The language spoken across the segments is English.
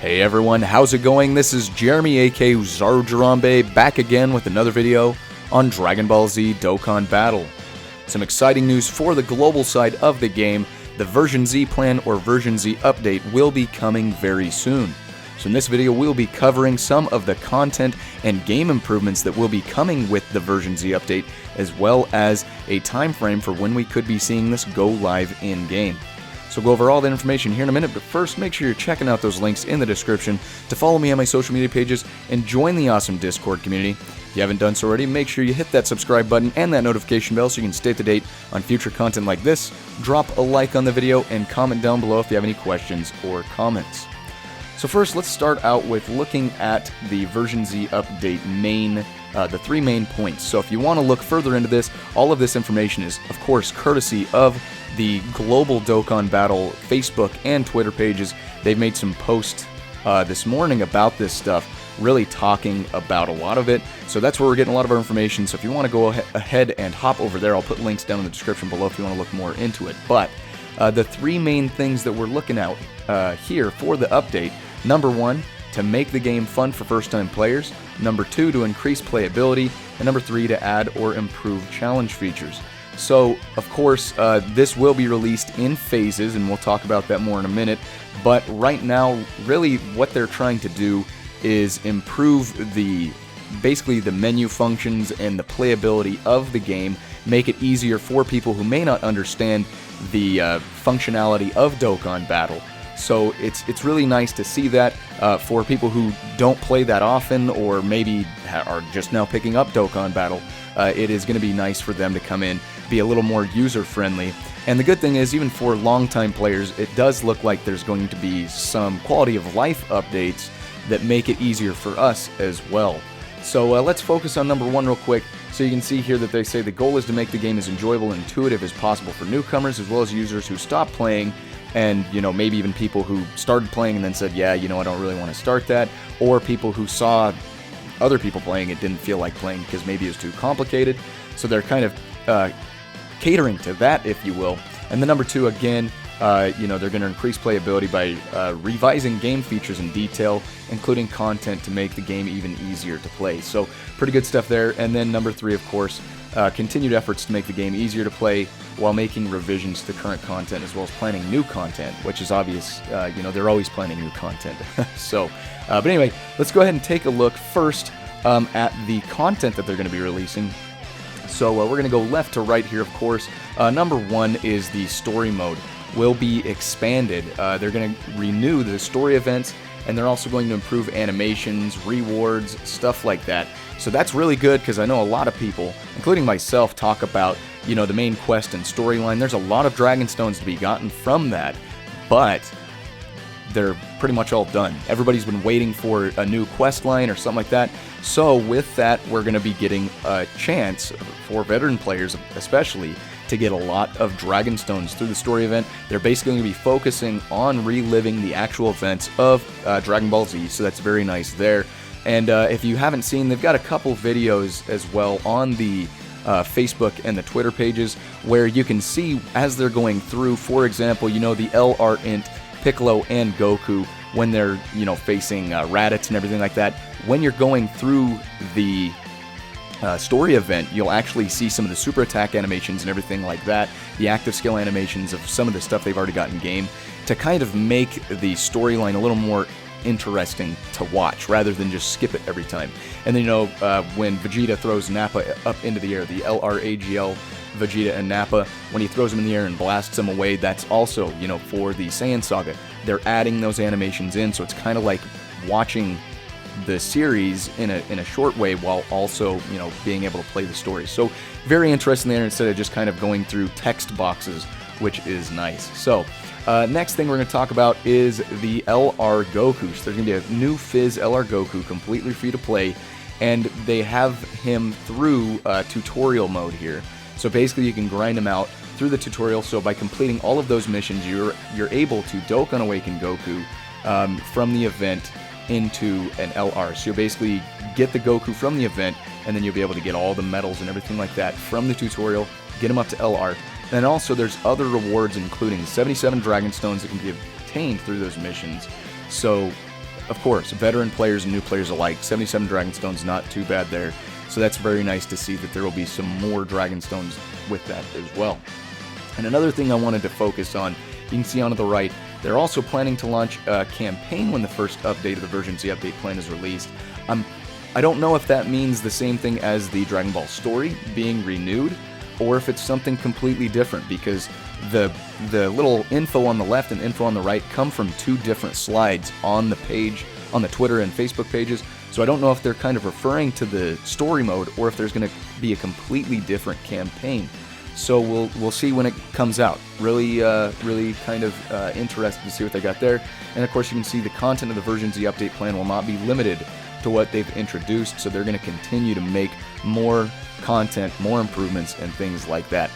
Hey everyone, how's it going? This is Jeremy aka Zarujarambe back again with another video on Dragon Ball Z Dokkan Battle. Some exciting news for the global side of the game. The version Z plan or version Z update will be coming very soon. So in this video we'll be covering some of the content and game improvements that will be coming with the version Z update, as well as a time frame for when we could be seeing this go live in game. So we'll go over all that information here in a minute, but first make sure you're checking out those links in the description to follow me on my social media pages and join the awesome Discord community. If you haven't done so already, make sure you hit that subscribe button and that notification bell so you can stay up to date on future content like this. Drop a like on the video and comment down below if you have any questions or comments. So first, let's start out with looking at the version Z update main, the three main points. So if you want to look further into this, all of this information is, of course, courtesy of the Global Dokkan Battle Facebook and Twitter pages. They've made some posts this morning about this stuff, really talking about a lot of it. So that's where we're getting a lot of our information. So if you want to go ahead and hop over there, I'll put links down in the description below if you want to look more into it. But the three main things that we're looking at here for the update: number one, to make the game fun for first-time players; number two, to increase playability; and number three, to add or improve challenge features. So, of course, this will be released in phases, and we'll talk about that more in a minute. But right now, really what they're trying to do is improve basically the menu functions and the playability of the game, make it easier for people who may not understand the functionality of Dokkan Battle. So it's really nice to see that for people who don't play that often, or maybe are just now picking up Dokkan Battle. It is going to be nice for them to come in, be a little more user-friendly. And the good thing is, even for long-time players, it does look like there's going to be some quality of life updates that make it easier for us as well. So let's focus on number one real quick. So you can see here that they say the goal is to make the game as enjoyable and intuitive as possible for newcomers, as well as users who stop playing, and maybe even people who started playing and then said, yeah, I don't really want to start that, or people who saw other people playing it, didn't feel like playing because maybe it was too complicated. So they're kind of catering to that, if you will. And then number two, again, they're going to increase playability by revising game features in detail, including content to make the game even easier to play. So pretty good stuff there. And then number three, of course, continued efforts to make the game easier to play while making revisions to current content, as well as planning new content, which is obvious. They're always planning new content. So, but anyway, let's go ahead and take a look first at the content that they're going to be releasing. So we're going to go left to right here, of course. Number one is the story mode will be expanded. They're going to renew the story events, and they're also going to improve animations, rewards, stuff like that. So that's really good, because I know a lot of people, including myself, talk about, the main quest and storyline. There's a lot of Dragon Stones to be gotten from that, but they're pretty much all done. Everybody's been waiting for a new quest line or something like that. So with that, we're going to be getting a chance for veteran players especially to get a lot of Dragon Stones through the story event. They're basically going to be focusing on reliving the actual events of Dragon Ball Z, so that's very nice there. And if you haven't seen, they've got a couple videos as well on the Facebook and the Twitter pages where you can see as they're going through, for example, the LR Int, Piccolo, and Goku, when they're, facing Raditz and everything like that. When you're going through the story event, you'll actually see some of the super attack animations and everything like that, the active skill animations of some of the stuff they've already got in game, to kind of make the storyline a little more interesting to watch, rather than just skip it every time. And then, when Vegeta throws Nappa up into the air, the LRAGL Vegeta and Nappa, when he throws him in the air and blasts him away, that's also, for the Saiyan Saga. They're adding those animations in, so it's kind of like watching the series in a short way, while also, being able to play the story. So very interesting there, instead of just kind of going through text boxes, which is nice. So next thing we're going to talk about is the LR Goku. So there's going to be a new Fizz LR Goku, completely free to play, and they have him through tutorial mode here. So basically you can grind him out through the tutorial. So by completing all of those missions, you're able to Dokkan Awaken Goku from the event into an LR. So you'll basically get the Goku from the event, and then you'll be able to get all the medals and everything like that from the tutorial, get him up to LR. And also there's other rewards, including 77 Dragon Stones that can be obtained through those missions. So of course, veteran players and new players alike. 77 Dragonstones, not too bad there. So that's very nice to see that there will be some more Dragonstones with that as well. And another thing I wanted to focus on, you can see on the right, they're also planning to launch a campaign when the first update of the Version Z update plan is released. I don't know if that means the same thing as the Dragon Ball story being renewed, or if it's something completely different, because the little info on the left and info on the right come from two different slides on the page, on the Twitter and Facebook pages. So I don't know if they're kind of referring to the story mode or if there's going to be a completely different campaign. So we'll see when it comes out. Really kind of interested to see what they got there. And of course you can see the content of the Version Z update plan will not be limited to what they've introduced, so they're going to continue to make more content, more improvements, and things like that.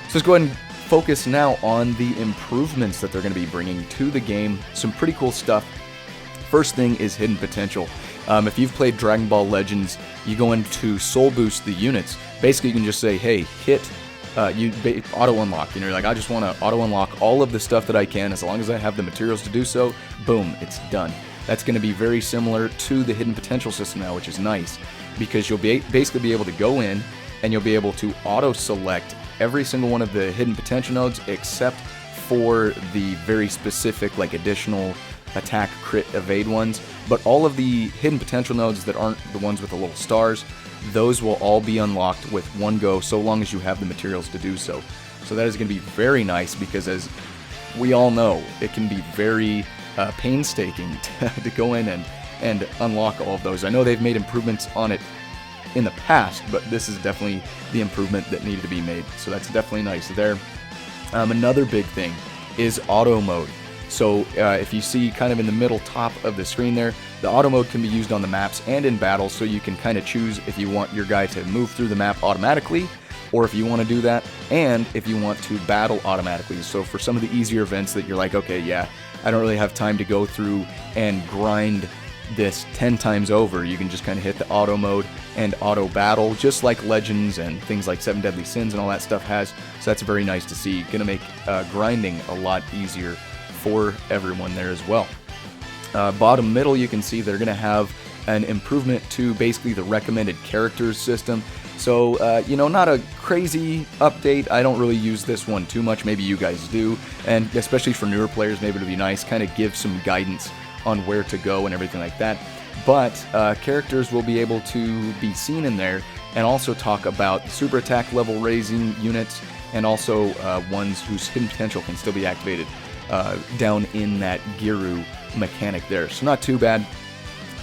So let's go ahead and focus now on the improvements that they're going to be bringing to the game. Some pretty cool stuff. First thing is hidden potential. If you've played Dragon Ball Legends, you go into soul boost the units. Basically, you can just say, hey, hit auto unlock, and you're like, I just want to auto unlock all of the stuff that I can. As long as I have the materials to do so, boom, it's done. That's going to be very similar to the hidden potential system now, which is nice, because you'll basically be able to go in and you'll be able to auto select every single one of the hidden potential nodes except for the very specific, like, additional attack, crit, evade ones. But all of the hidden potential nodes that aren't the ones with the little stars, those will all be unlocked with one go, so long as you have the materials to do so. So that is going to be very nice, because as we all know, it can be very painstaking to go in and unlock all of those. I know they've made improvements on it in the past, but this is definitely the improvement that needed to be made. So that's definitely nice there. Another big thing is auto mode. So if you see kind of in the middle top of the screen there, the auto mode can be used on the maps and in battle, so you can kind of choose if you want your guy to move through the map automatically, or if you want to do that, and if you want to battle automatically. So for some of the easier events that you're like, okay, yeah, I don't really have time to go through and grind this 10 times over, you can just kind of hit the auto mode and auto battle, just like Legends and things like 7 Deadly Sins and all that stuff has. So that's very nice to see. Gonna make grinding a lot easier for everyone there as well. Bottom middle, you can see they're gonna have an improvement to basically the recommended characters system. So, not a crazy update. I don't really use this one too much. Maybe you guys do. And especially for newer players, maybe it'd be nice, kind of give some guidance on where to go and everything like that. But characters will be able to be seen in there, and also talk about super attack level raising units, and also ones whose hidden potential can still be activated down in that Giru mechanic there. So not too bad.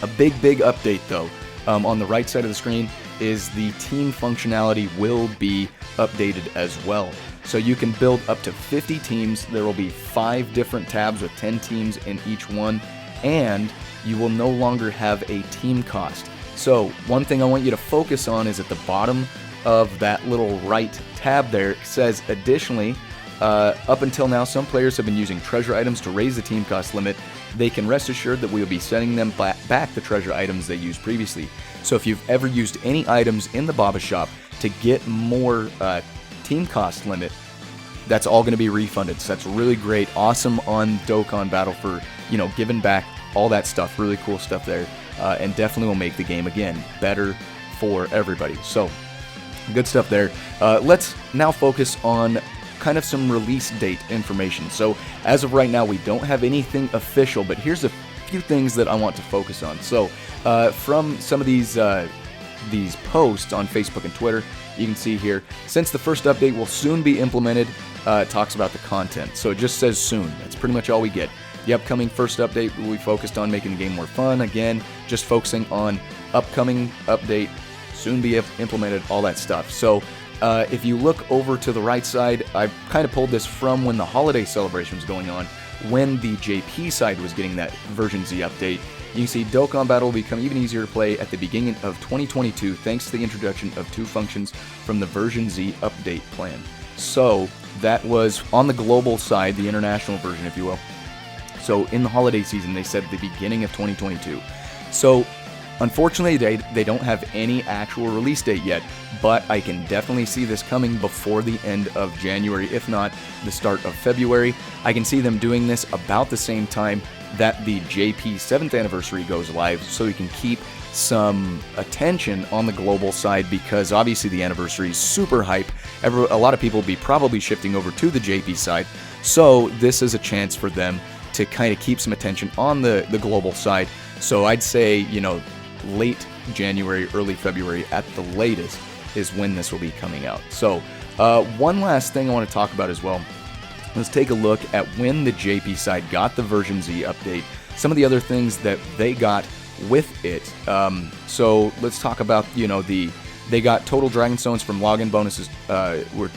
A big update though, on the right side of the screen, is the team functionality will be updated as well. So you can build up to 50 teams. There will be 5 different tabs with 10 teams in each one, and you will no longer have a team cost. So one thing I want you to focus on is at the bottom of that little right tab there, it says additionally, up until now, some players have been using treasure items to raise the team cost limit. They can rest assured that we will be sending them back the treasure items they used previously. So if you've ever used any items in the Baba Shop to get more team cost limit, that's all going to be refunded. So that's really great. Awesome on Dokkan Battle for, giving back all that stuff. Really cool stuff there. And definitely will make the game, again, better for everybody. So good stuff there. Let's now focus on kind of some release date information. So as of right now, we don't have anything official, but here's a few things that I want to focus on. So from some of these posts on Facebook and Twitter, you can see here, since the first update will soon be implemented, it talks about the content. So it just says soon. That's pretty much all we get. The upcoming first update will be focused on making the game more fun. Again, just focusing on upcoming update, soon be implemented, all that stuff. So if you look over to the right side, I kind of pulled this from when the holiday celebration was going on, when the JP side was getting that Version Z update. You can see Dokkan Battle will become even easier to play at the beginning of 2022 thanks to the introduction of 2 functions from the Version Z update plan. So that was on the global side, the international version, if you will. So in the holiday season, they said the beginning of 2022. So Unfortunately, they don't have any actual release date yet, but I can definitely see this coming before the end of January, if not the start of February. I can see them doing this about the same time that the JP 7th anniversary goes live, so we can keep some attention on the global side, because obviously the anniversary is super hype. A lot of people will be probably shifting over to the JP side, so this is a chance for them to kind of keep some attention on the global side. So I'd say, you know, late January, early February at the latest is when this will be coming out. So one last thing I want to talk about as well. Let's take a look at when the JP side got the version Z update, some of the other things that they got with it. So let's talk about, you know, they got total Dragon Stones from login bonuses, were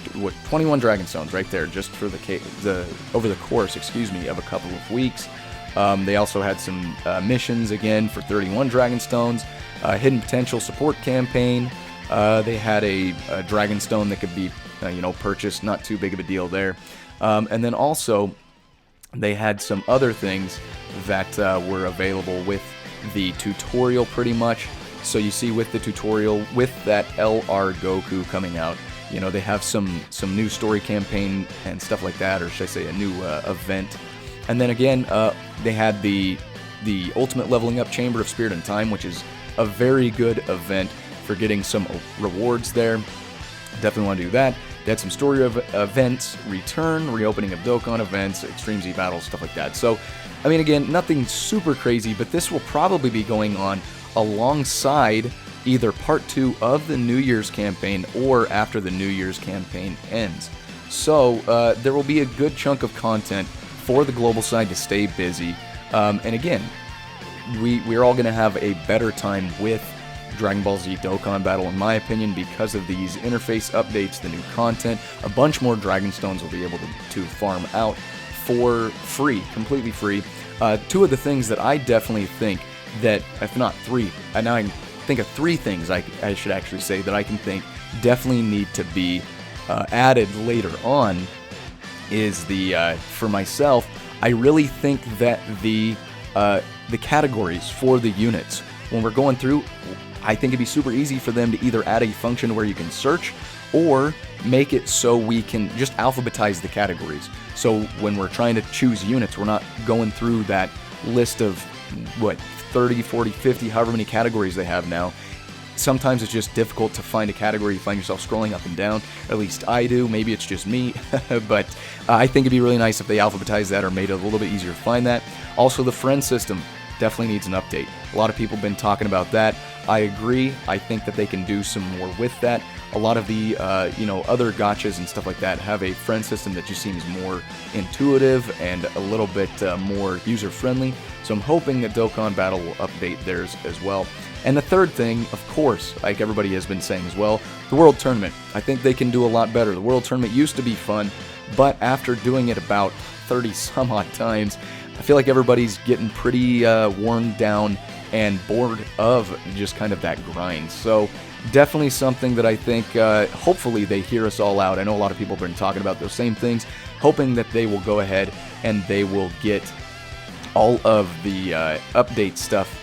21 Dragon Stones right there, just for over the course, of a couple of weeks. They also had some missions again for 31 Dragon Stones, hidden potential support campaign. They had a Dragon Stone that could be, you know, purchased, not too big of a deal there. And then also they had some other things that were available with the tutorial pretty much. So you see with the tutorial, with that LR Goku coming out, you know, they have some new story campaign and stuff like that, or should I say a new event. And then again, they had the Ultimate Leveling Up Chamber of Spirit and Time, which is a very good event for getting some rewards there. Definitely want to do that. They had some story events, reopening of Dokkan events, Extreme Z battles, stuff like that. So, I mean, again, nothing super crazy, but this will probably be going on alongside either part 2 of the New Year's campaign or after the New Year's campaign ends. So, there will be a good chunk of content for the global side to stay busy. And again, we're all going to have a better time with Dragon Ball Z Dokkan Battle, in my opinion, because of these interface updates, the new content. A bunch more Dragon Stones will be able to farm out for free, completely free. 2 of the things that I definitely think that, if not 3, and now I can think of 3 things I should actually say that I can think definitely need to be added later on, is for myself, I really think that the categories for the units, when we're going through, I think it'd be super easy for them to either add a function where you can search, or make it so we can just alphabetize the categories. So when we're trying to choose units, we're not going through that list of, 30, 40, 50, however many categories they have now. Sometimes it's just difficult to find a category. You find yourself scrolling up and down. At least I do. Maybe it's just me. But I think it'd be really nice if they alphabetized that or made it a little bit easier to find that. Also, the friend system definitely needs an update. A lot of people have been talking about that. I agree. I think that they can do some more with that. A lot of the other gachas and stuff like that have a friend system that just seems more intuitive and a little bit more user-friendly. So I'm hoping that Dokkan Battle will update theirs as well. And the third thing, of course, like everybody has been saying as well, the World Tournament. I think they can do a lot better. The World Tournament used to be fun, but after doing it about 30 some odd times, I feel like everybody's getting pretty worn down and bored of just kind of that grind. So definitely something that I think hopefully they hear us all out. I know a lot of people have been talking about those same things, hoping that they will go ahead and they will get all of the update stuff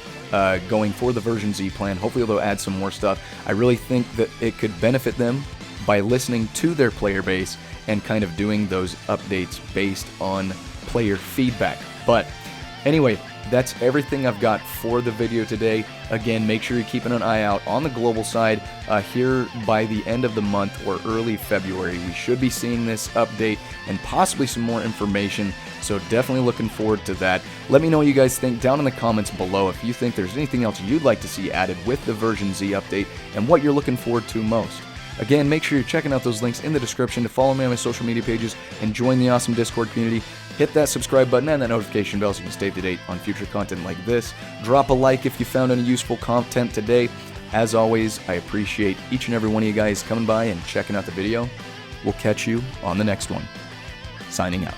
going for the version Z plan. Hopefully they'll add some more stuff. I really think that it could benefit them by listening to their player base and kind of doing those updates based on player feedback. But anyway, that's everything I've got for the video today. Again, make sure you're keeping an eye out on the global side. Here by the end of the month or early February, we should be seeing this update and possibly some more information. So definitely looking forward to that. Let me know what you guys think down in the comments below if you think there's anything else you'd like to see added with the version Z update and what you're looking forward to most. Again, make sure you're checking out those links in the description to follow me on my social media pages and join the awesome Discord community. Hit that subscribe button and that notification bell so you can stay up to date on future content like this. Drop a like if you found any useful content today. As always, I appreciate each and every one of you guys coming by and checking out the video. We'll catch you on the next one. Signing out.